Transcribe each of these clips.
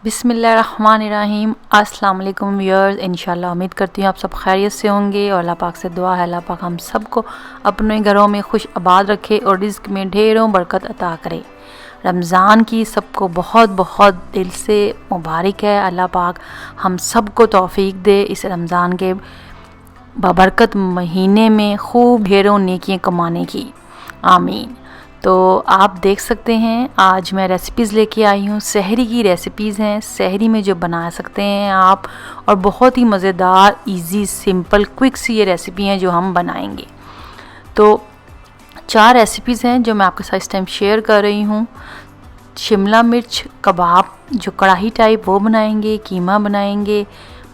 बिस्मिल्लाहिर्रहमानिर्रहीम। अस्सलाम वालेकुम व्यूअर्स। इंशाल्लाह उम्मीद करती हूँ आप सब खैरियत से होंगे और अल्लाह पाक से दुआ है अल्लाह पाक हम सबको अपने घरों में खुश आबाद रखे और रिज़्क में ढेरों बरकत अता करे। रमज़ान की सबको बहुत बहुत दिल से मुबारक है। अल्लाह पाक हम सबको तौफीक दे इस रमज़ान के बाबरकत महीने में खूब ढेरों नेकियां कमाने की, आमीन। तो आप देख सकते हैं आज मैं रेसिपीज़ लेके आई हूँ। सहरी की रेसिपीज़ हैं, सहरी में जो बना सकते हैं आप, और बहुत ही मज़ेदार, इजी, सिंपल, क्विक सी ये रेसिपी हैं जो हम बनाएंगे। तो 4 रेसिपीज़ हैं जो मैं आपके साथ इस टाइम शेयर कर रही हूँ। शिमला मिर्च कबाब जो कढ़ाई टाइप वो बनाएंगे, कीमा बनाएंगे,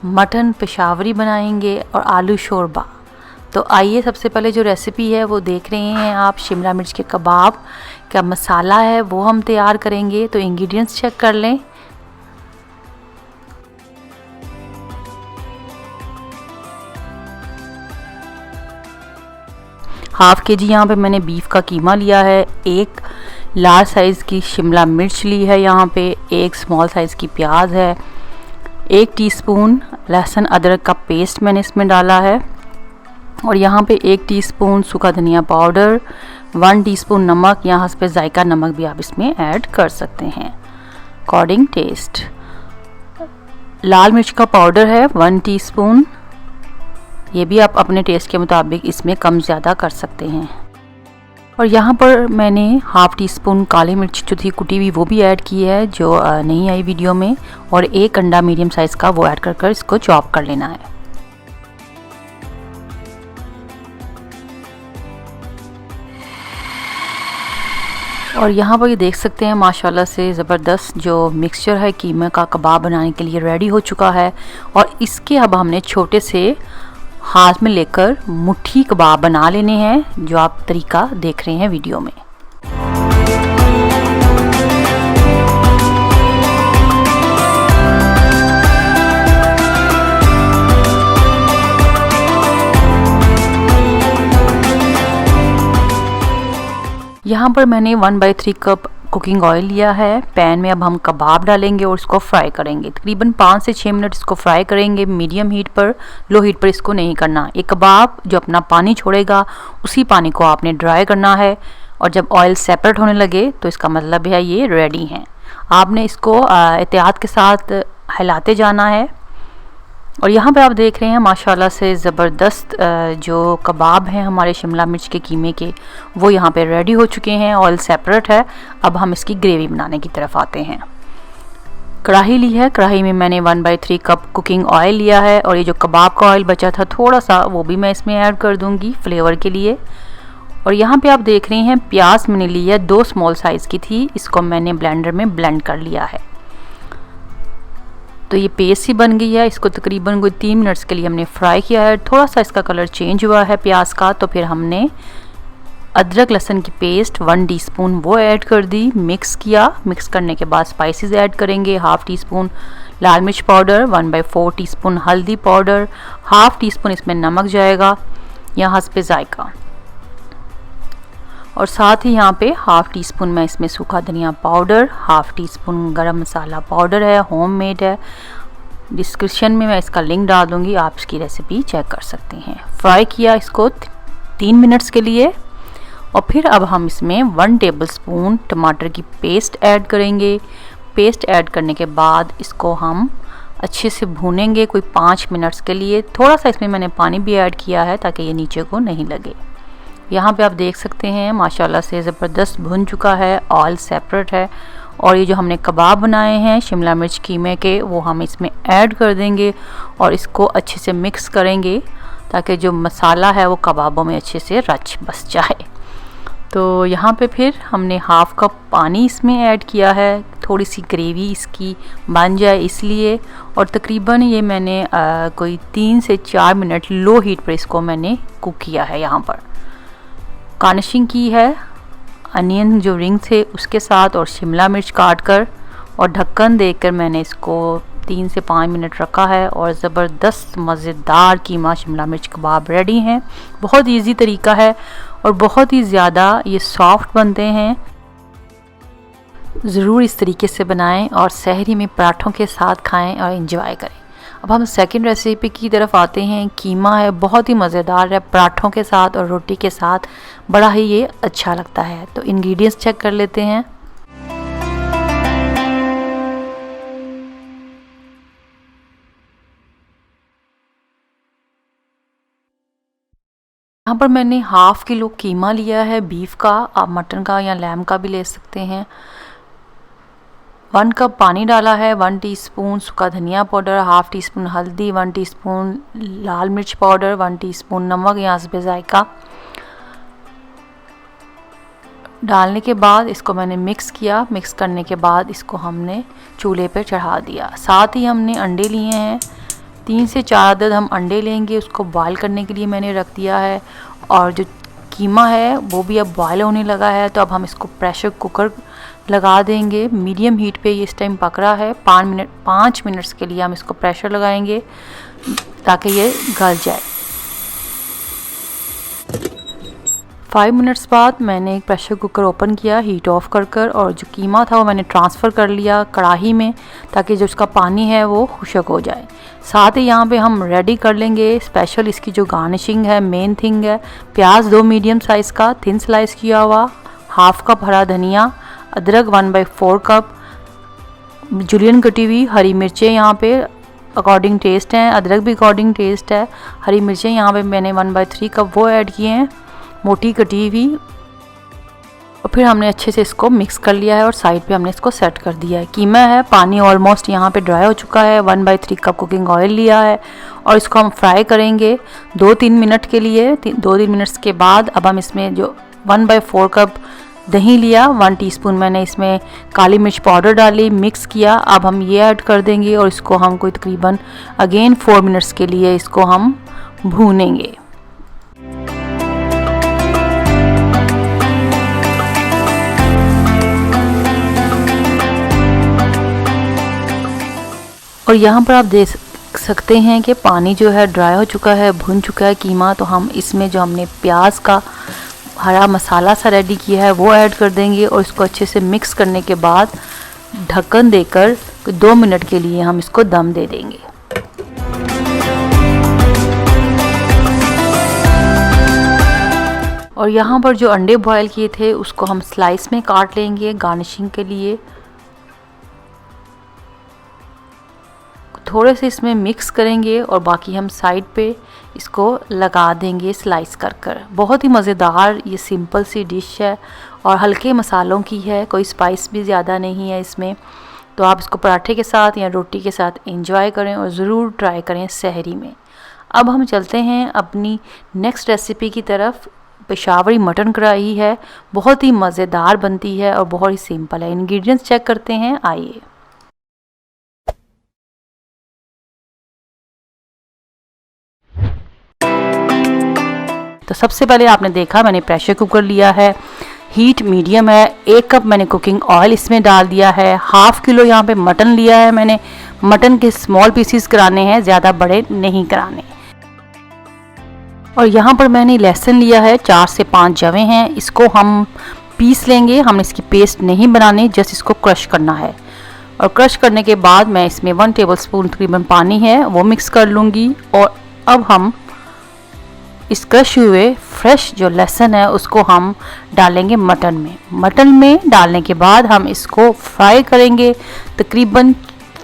मटन पेशावरी बनाएंगे और आलू शोरबा। तो आइए सबसे पहले जो रेसिपी है वो देख रहे हैं आप, शिमला मिर्च के कबाब का मसाला है वो हम तैयार करेंगे। तो इंग्रेडिएंट्स चेक कर लें। हाफ के जी यहाँ पे मैंने बीफ का कीमा लिया है, एक लार्ज साइज़ की शिमला मिर्च ली है, यहाँ पे एक स्मॉल साइज़ की प्याज है, 1 टीस्पून लहसुन अदरक का पेस्ट मैंने इसमें डाला है, और यहाँ पे 1 टीस्पून सूखा धनिया पाउडर, 1 टीस्पून नमक, यहाँ पे जायका नमक भी आप इसमें ऐड कर सकते हैं अकॉर्डिंग टेस्ट। लाल मिर्च का पाउडर है 1 टीस्पून, ये भी आप अपने टेस्ट के मुताबिक इसमें कम ज़्यादा कर सकते हैं। और यहाँ पर मैंने हाफ टीस्पून काली मिर्च जो थी कुटी हुई वो भी ऐड की है, जो नहीं आई वीडियो में, और 1 अंडा मीडियम साइज़ का वो ऐड कर इसको चॉप कर लेना है। और यहाँ पर ये देख सकते हैं माशाल्लाह से ज़बरदस्त जो मिक्सचर है कीमा का कबाब बनाने के लिए रेडी हो चुका है। और इसके अब हमने छोटे से हाथ में लेकर मुट्ठी कबाब बना लेने हैं, जो आप तरीका देख रहे हैं वीडियो में। यहाँ पर मैंने 1/3 कप कुकिंग ऑयल लिया है। पैन में अब हम कबाब डालेंगे और इसको फ्राई करेंगे। तकरीबन 5 से 6 मिनट इसको फ्राई करेंगे मीडियम हीट पर, लो हीट पर इसको नहीं करना। ये कबाब जो अपना पानी छोड़ेगा उसी पानी को आपने ड्राई करना है, और जब ऑयल सेपरेट होने लगे तो इसका मतलब है ये रेडी हैं। आपने इसको एहतियात के साथ हिलाते जाना है। और यहाँ पे आप देख रहे हैं माशाल्लाह से ज़बरदस्त जो कबाब हैं हमारे शिमला मिर्च के कीमे के, वो यहाँ पे रेडी हो चुके हैं, ऑयल सेपरेट है। अब हम इसकी ग्रेवी बनाने की तरफ आते हैं। कढ़ाई ली है, कढ़ाई में मैंने 1/3 कप कुकिंग ऑयल लिया है, और ये जो कबाब का ऑयल बचा था थोड़ा सा वो भी मैं इसमें ऐड कर दूँगी फ्लेवर के लिए। और यहाँ पे आप देख रहे हैं प्याज मैंने ली है, 2 स्मॉल साइज़ की थी, इसको मैंने ब्लेंडर में ब्लेंड कर लिया है। तो ये पेस्ट ही बन गई है। इसको तकरीबन कोई 3 मिनट्स के लिए हमने फ्राई किया है। थोड़ा सा इसका कलर चेंज हुआ है प्याज का, तो फिर हमने अदरक लहसुन की पेस्ट 1 टीस्पून वो ऐड कर दी, मिक्स किया। मिक्स करने के बाद स्पाइसेस ऐड करेंगे। हाफ टीस्पून लाल मिर्च पाउडर, 1/4 टीस्पून हल्दी पाउडर, हाफ टीस्पून इसमें नमक जाएगा, यहाँ पे जायका, और साथ ही यहाँ पे हाफ टीस्पून मैं इसमें सूखा धनिया पाउडर, हाफ टीस्पून गरम मसाला पाउडर है, होममेड है। डिस्क्रिप्शन में मैं इसका लिंक डाल दूँगी, आप इसकी रेसिपी चेक कर सकते हैं। फ्राई किया इसको 3 मिनट्स के लिए, और फिर अब हम इसमें 1 टेबलस्पून टमाटर की पेस्ट ऐड करेंगे। पेस्ट ऐड करने के बाद इसको हम अच्छे से भूनेंगे कोई 5 मिनट्स के लिए। थोड़ा सा इसमें मैंने पानी भी ऐड किया है ताकि ये नीचे को नहीं लगे। यहाँ पे आप देख सकते हैं माशाल्लाह से ज़बरदस्त भुन चुका है, ऑयल सेपरेट है। और ये जो हमने कबाब बनाए हैं शिमला मिर्च कीमे के, वो हम इसमें ऐड कर देंगे और इसको अच्छे से मिक्स करेंगे ताकि जो मसाला है वो कबाबों में अच्छे से रच बस जाए। तो यहाँ पे फिर हमने हाफ कप पानी इसमें ऐड किया है, थोड़ी सी ग्रेवी इसकी बन जाए इसलिए। और तकरीबन ये मैंने कोई 3 से 4 मिनट लो हीट पर इसको मैंने कुक किया है। यहाँ पर गार्निशिंग की है अनियन जो रिंग थे उसके साथ, और शिमला मिर्च काट कर, और ढक्कन देकर मैंने इसको 3 से 5 मिनट रखा है। और ज़बरदस्त मज़ेदार कीमा शिमला मिर्च कबाब रेडी हैं। बहुत इजी तरीका है और बहुत ही ज़्यादा ये सॉफ्ट बनते हैं। ज़रूर इस तरीके से बनाएं और सहरी में पराठों के साथ खाएं और एंजॉय करें। अब हम सेकंड रेसिपी की तरफ आते हैं। कीमा है, बहुत ही मज़ेदार है, पराठों के साथ और रोटी के साथ बड़ा ही ये अच्छा लगता है। तो इंग्रेडिएंट्स चेक कर लेते हैं। यहाँ पर मैंने हाफ़ किलो कीमा लिया है बीफ का, आप मटन का या लैम का भी ले सकते हैं। 1 कप पानी डाला है, 1 टीस्पून सूखा धनिया पाउडर, हाफ़ टी स्पून हल्दी, 1 टीस्पून लाल मिर्च पाउडर, 1 टीस्पून नमक या हस्बे जायका डालने के बाद इसको मैंने मिक्स किया। मिक्स करने के बाद इसको हमने चूल्हे पर चढ़ा दिया। साथ ही हमने अंडे लिए हैं, 3 से 4 अदद हम अंडे लेंगे, उसको बॉयल करने के लिए मैंने रख दिया है। और जो कीमा है वो भी अब बॉयल होने लगा है, तो अब हम इसको प्रेशर कुकर लगा देंगे। मीडियम हीट पे ये इस टाइम पक रहा है। 5 मिनट्स के लिए हम इसको प्रेशर लगाएंगे ताकि ये गल जाए। 5 मिनट्स बाद मैंने एक प्रेशर कुकर ओपन किया, हीट ऑफ कर और जो कीमा था वो मैंने ट्रांसफ़र कर लिया कढ़ाई में, ताकि जो उसका पानी है वो खुश्क हो जाए। साथ ही यहाँ पे हम रेडी कर लेंगे स्पेशल इसकी जो गार्निशिंग है, मेन थिंग है, प्याज 2 मीडियम साइज़ का थिन स्लाइस किया हुआ, हाफ़ कप हरा धनिया, अदरक 1/4 कप, जुलियन कटी हुई हरी मिर्चें यहाँ पे अकॉर्डिंग टेस्ट हैं, अदरक भी अकॉर्डिंग टेस्ट है। हरी मिर्चें यहाँ पे मैंने 1/3 कप वो ऐड किए हैं, मोटी कटी हुई। और फिर हमने अच्छे से इसको मिक्स कर लिया है और साइड पे हमने इसको सेट कर दिया है। कीमा है, पानी ऑलमोस्ट यहाँ पे ड्राई हो चुका है। 1/3 कप कुकिंग ऑयल लिया है और इसको हम फ्राई करेंगे 2-3 मिनट के लिए। 2-3 मिनट्स के बाद अब हम इसमें जो 1/4 कप दही लिया, 1 टीस्पून मैंने इसमें काली मिर्च पाउडर डाली, मिक्स किया। अब हम ये ऐड कर देंगे और इसको हम कोई तकरीबन अगेन 4 मिनट्स के लिए इसको हम भूनेंगे। और यहाँ पर आप देख सकते हैं कि पानी जो है ड्राई हो चुका है, भुन चुका है कीमा। तो हम इसमें जो हमने प्याज का हरा मसाला सा रेडी किया है वो ऐड कर देंगे और इसको अच्छे से मिक्स करने के बाद ढक्कन देकर 2 मिनट के लिए हम इसको दम दे देंगे। और यहाँ पर जो अंडे बॉयल किए थे उसको हम स्लाइस में काट लेंगे गार्निशिंग के लिए। थोड़े से इसमें मिक्स करेंगे और बाकी हम साइड पे इसको लगा देंगे स्लाइस कर। बहुत ही मज़ेदार ये सिंपल सी डिश है और हल्के मसालों की है, कोई स्पाइस भी ज़्यादा नहीं है इसमें। तो आप इसको पराठे के साथ या रोटी के साथ एंजॉय करें और ज़रूर ट्राई करें सहरी में। अब हम चलते हैं अपनी नेक्स्ट रेसिपी की तरफ। पेशावरी मटन कढ़ाई है, बहुत ही मज़ेदार बनती है और बहुत ही सिंपल है। इंग्रेडिएंट्स चेक करते हैं, आइए। तो सबसे पहले आपने देखा मैंने प्रेशर कुकर लिया है, हीट मीडियम है। 1 कप मैंने कुकिंग ऑयल इसमें डाल दिया है। हाफ़ किलो यहाँ पे मटन लिया है मैंने। मटन के स्मॉल पीसीस कराने हैं, ज़्यादा बड़े नहीं कराने। और यहाँ पर मैंने लहसुन लिया है, 4 से 5 जवे हैं। इसको हम पीस लेंगे, हमने इसकी पेस्ट नहीं बनानी, जस्ट इसको क्रश करना है। और क्रश करने के बाद मैं इसमें 1 टेबलस्पून तकरीबन पानी है वो मिक्स कर लूँगी। और अब हम इस क्रश हुए फ्रेश जो लहसुन है उसको हम डालेंगे मटन में। मटन में डालने के बाद हम इसको फ्राई करेंगे तकरीबन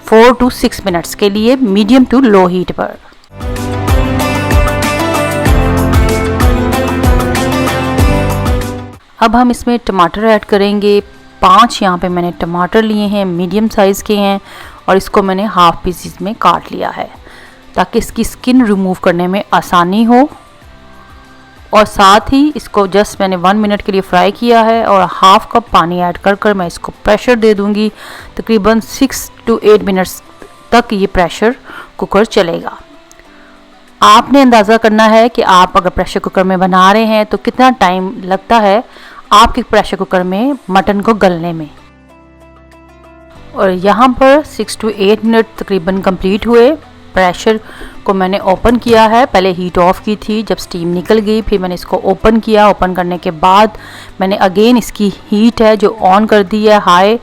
4 to 6 मिनट्स के लिए, मीडियम टू लो हीट पर। अब हम इसमें टमाटर ऐड करेंगे। 5 यहाँ पे मैंने टमाटर लिए हैं, मीडियम साइज़ के हैं और इसको मैंने हाफ पीसीस में काट लिया है ताकि इसकी स्किन रिमूव करने में आसानी हो। और साथ ही इसको जस्ट मैंने 1 मिनट के लिए फ्राई किया है और हाफ़ कप पानी ऐड कर मैं इसको प्रेशर दे दूंगी। तकरीबन 6 to 8 मिनट्स तक ये प्रेशर कुकर चलेगा। आपने अंदाज़ा करना है कि आप अगर प्रेशर कुकर में बना रहे हैं तो कितना टाइम लगता है आपके प्रेशर कुकर में मटन को गलने में। और यहाँ पर 6 to 8 मिनट तकरीबन कंप्लीट हुए। प्रेशर को मैंने ओपन किया है, पहले हीट ऑफ की थी, जब स्टीम निकल गई फिर मैंने इसको ओपन किया। ओपन करने के बाद मैंने अगेन इसकी हीट है जो ऑन कर दी है, हाई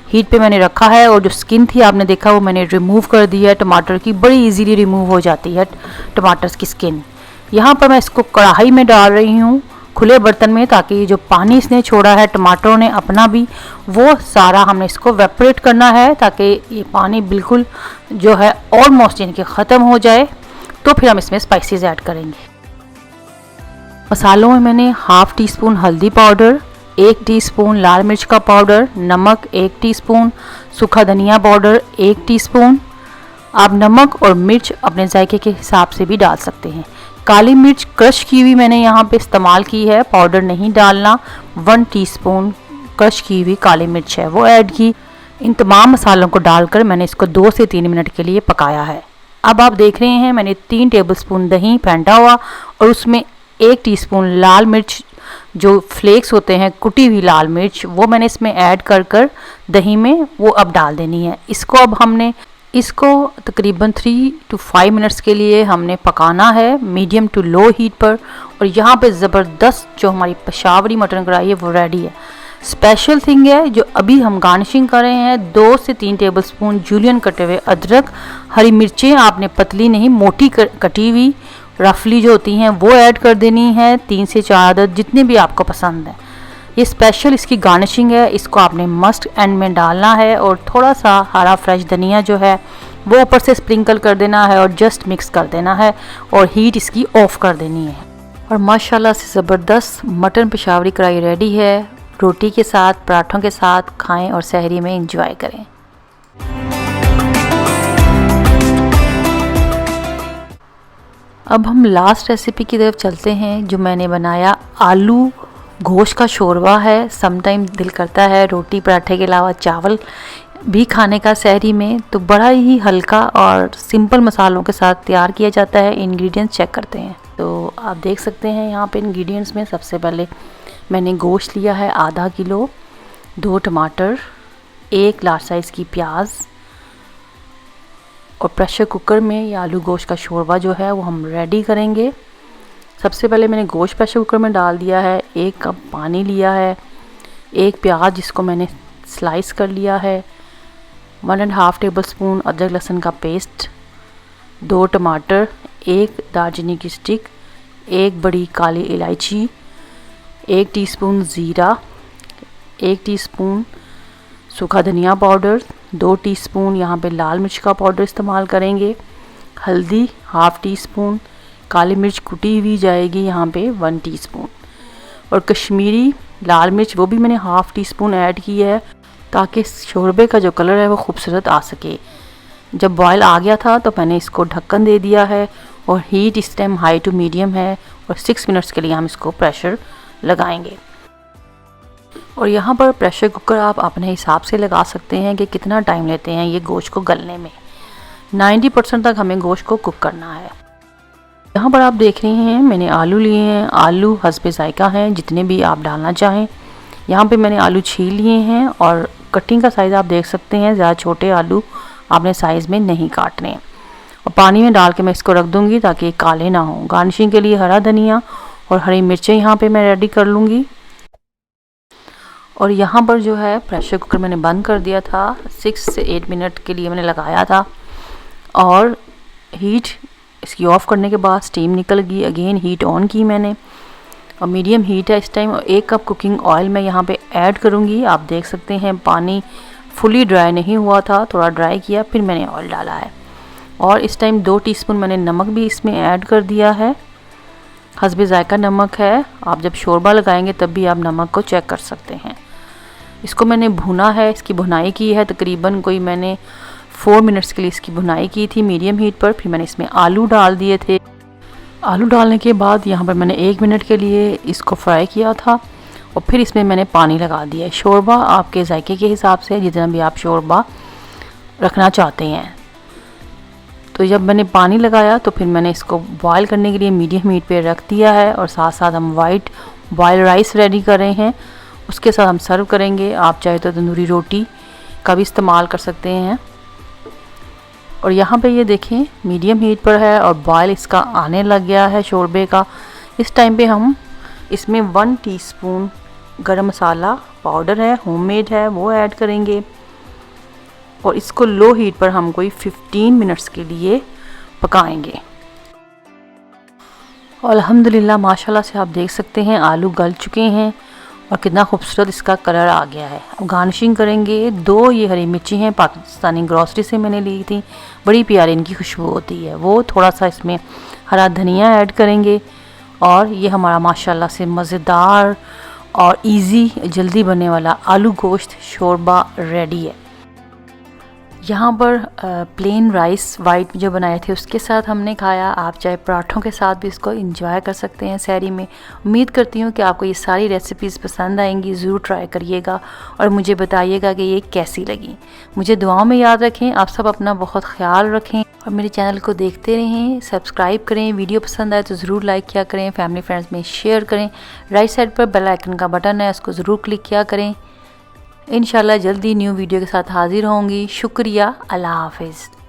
हीट पे मैंने रखा है, और जो स्किन थी आपने देखा वो मैंने रिमूव कर दी है। टमाटर की बड़ी इजीली रिमूव हो जाती है टमाटर की स्किन। यहाँ पर मैं इसको कढ़ाई में डाल रही हूँ खुले बर्तन में, ताकि जो पानी इसने छोड़ा है टमाटरों ने अपना भी, वो सारा हमने इसको वेपरेट करना है, ताकि ये पानी बिल्कुल जो है ऑलमोस्ट इनके ख़त्म हो जाए। तो फिर हम इसमें स्पाइसेस ऐड करेंगे। मसालों में मैंने हाफ़ टी स्पून हल्दी पाउडर, 1 टीस्पून लाल मिर्च का पाउडर, नमक 1 टीस्पून, सूखा धनिया पाउडर 1 टीस्पून। आप नमक और मिर्च अपने जायके के हिसाब से भी डाल सकते हैं। काली मिर्च क्रश की हुई मैंने यहाँ पे इस्तेमाल की है, पाउडर नहीं डालना। 1 टीस्पून क्रश की हुई काली मिर्च है वो ऐड की। इन तमाम मसालों को डालकर मैंने इसको 2 से 3 मिनट के लिए पकाया है। अब आप देख रहे हैं मैंने 3 टेबलस्पून दही फेंटा हुआ, और उसमें 1 टीस्पून लाल मिर्च जो फ्लेक्स होते हैं, कुटी हुई लाल मिर्च, वो मैंने इसमें ऐड कर दही में वो अब डाल देनी है। इसको अब हमने इसको तकरीबन 3 to 5 मिनट्स के लिए हमने पकाना है मीडियम टू लो हीट पर। और यहाँ पे ज़बरदस्त जो हमारी पेशावरी मटन कढ़ाई है वो रेडी है। स्पेशल थिंग है जो अभी हम गार्निशिंग कर रहे हैं, 2 से 3 टेबलस्पून जूलियन कटे हुए अदरक, हरी मिर्चें आपने पतली नहीं मोटी कटी हुई रफली जो होती हैं वो ऐड कर देनी है, 3 से 4 अदद जितने भी आपको पसंद है। ये स्पेशल इसकी गार्निशिंग है, इसको आपने मस्ट एंड में डालना है, और थोड़ा सा हरा फ्रेश धनिया जो है वो ऊपर से स्प्रिंकल कर देना है, और जस्ट मिक्स कर देना है, और हीट इसकी ऑफ कर देनी है। और माशाल्लाह से ज़बरदस्त मटन पेशावरी कढ़ाई रेडी है। रोटी के साथ, पराठों के साथ खाएं और सहरी में इंजॉय करें। अब हम लास्ट रेसिपी की तरफ चलते हैं, जो मैंने बनाया आलू गोश्त का शोरबा है। समटाइम दिल करता है रोटी पराठे के अलावा चावल भी खाने का सहरी में, तो बड़ा ही हल्का और सिंपल मसालों के साथ तैयार किया जाता है। इंग्रेडिएंट्स चेक करते हैं तो आप देख सकते हैं यहाँ पे इंग्रेडिएंट्स में सबसे पहले मैंने गोश्त लिया है आधा किलो, 2 टमाटर, 1 लार्ज साइज़ की प्याज, और प्रेशर कुकर में ये आलू गोश्त का शोरबा जो है वो हम रेडी करेंगे। सबसे पहले मैंने गोश्त प्रेशर कुकर में डाल दिया है, 1 कप पानी लिया है, 1 प्याज जिसको मैंने स्लाइस कर लिया है, 1.5 टेबलस्पून अदरक लहसुन का पेस्ट, 2 टमाटर, 1 दालचीनी की स्टिक, 1 बड़ी काली इलायची, 1 टीस्पून ज़ीरा, 1 टीस्पून सूखा धनिया पाउडर, 2 टीस्पून यहाँ पे लाल मिर्च का पाउडर इस्तेमाल करेंगे, हल्दी हाफ़ टीस्पून, काली मिर्च कुटी हुई जाएगी यहाँ पे 1 टीस्पून, और कश्मीरी लाल मिर्च वो भी मैंने हाफ़ टीस्पून ऐड की है, ताकि शोरबे का जो कलर है वो खूबसूरत आ सके। जब बॉयल आ गया था तो मैंने इसको ढक्कन दे दिया है, और हीट इस टाइम हाई टू मीडियम है, और 6 मिनट्स के लिए हम इसको प्रेशर लगाएंगे। और यहाँ पर प्रेशर कुकर आप अपने हिसाब से लगा सकते हैं कि कितना टाइम लेते हैं ये गोश्त को गलने में। 90% तक हमें गोश्त को कुक करना है। यहाँ पर आप देख रहे हैं मैंने आलू लिए हैं, आलू हस्बे जायका हैं जितने भी आप डालना चाहें। यहाँ पे मैंने आलू छील लिए हैं, और कटिंग का साइज़ आप देख सकते हैं, ज़्यादा छोटे आलू आपने साइज़ में नहीं काटने। और पानी में डाल के मैं इसको रख दूँगी ताकि काले ना हो। गार्निशिंग के लिए हरा धनिया और हरी मिर्चें यहाँ पे मैं रेडी कर लूँगी। और यहाँ पर जो है प्रेशर कुकर मैंने बंद कर दिया था, 6 से 8 मिनट के लिए मैंने लगाया था, और हीट इसकी ऑफ़ करने के बाद स्टीम निकल गई। अगेन हीट ऑन की मैंने, और मीडियम हीट है इस टाइम। और 1 कप कुकिंग ऑयल मैं यहाँ पे ऐड करूँगी। आप देख सकते हैं पानी फुली ड्राई नहीं हुआ था, थोड़ा ड्राई किया, फिर मैंने ऑयल डाला है। और इस टाइम 2 टीस्पून मैंने नमक भी इसमें ऐड कर दिया है, हस्बे जायका नमक है। आप जब शोरबा लगाएंगे तब भी आप नमक को चेक कर सकते हैं। इसको मैंने भुना है, इसकी भुनाई की है तकरीबन कोई मैंने 4 मिनट्स के लिए इसकी भुनाई की थी मीडियम हीट पर। फिर मैंने इसमें आलू डाल दिए थे। आलू डालने के बाद यहाँ पर मैंने 1 मिनट के लिए इसको फ्राई किया था, और फिर इसमें मैंने पानी लगा दिया है। शोरबा आपके जायके के हिसाब से जितना भी आप शोरबा रखना चाहते हैं। तो जब मैंने पानी लगाया तो फिर मैंने इसको बॉयल करने के लिए मीडियम हीट पे रख दिया है, और साथ साथ हम वाइट बॉयल राइस रेडी कर रहे हैं, उसके साथ हम सर्व करेंगे। आप चाहे तो तंदूरी रोटी का भी इस्तेमाल कर सकते हैं। और यहाँ पे ये देखें मीडियम हीट पर है और बॉयल इसका आने लग गया है शोरबे का। इस टाइम पे हम इसमें 1 टीस्पून गरम मसाला पाउडर है, होममेड है, वो ऐड करेंगे और इसको लो हीट पर हम कोई 15 मिनट्स के लिए पकाएंगे। और अल्हम्दुलिल्लाह माशाल्लाह से आप देख सकते हैं आलू गल चुके हैं और कितना खूबसूरत इसका कलर आ गया है। अब गार्निशिंग करेंगे। 2 ये हरी मिर्ची हैं, पाकिस्तानी ग्रॉसरी से मैंने ली थी, बड़ी प्यारी इनकी खुशबू होती है। वो थोड़ा सा इसमें हरा धनिया ऐड करेंगे और ये हमारा माशाल्लाह से मज़ेदार और इजी जल्दी बनने वाला आलू गोश्त शोरबा रेडी है। यहाँ पर प्लेन राइस वाइट जो बनाए थे उसके साथ हमने खाया। आप चाहे पराठों के साथ भी इसको एंजॉय कर सकते हैं सहरी में। उम्मीद करती हूँ कि आपको ये सारी रेसिपीज़ पसंद आएंगी। ज़रूर ट्राई करिएगा और मुझे बताइएगा कि ये कैसी लगी। मुझे दुआओं में याद रखें। आप सब अपना बहुत ख्याल रखें और मेरे चैनल को देखते रहें, सब्सक्राइब करें। वीडियो पसंद आए तो ज़रूर लाइक किया करें, फैमिली फ्रेंड्स में शेयर करें। राइट साइड पर बेल आइकन का बटन है, उसको ज़रूर क्लिक किया करें। इंशाल्लाह जल्दी न्यू वीडियो के साथ हाजिर होंगी। शुक्रिया। अल्लाह हाफिज़।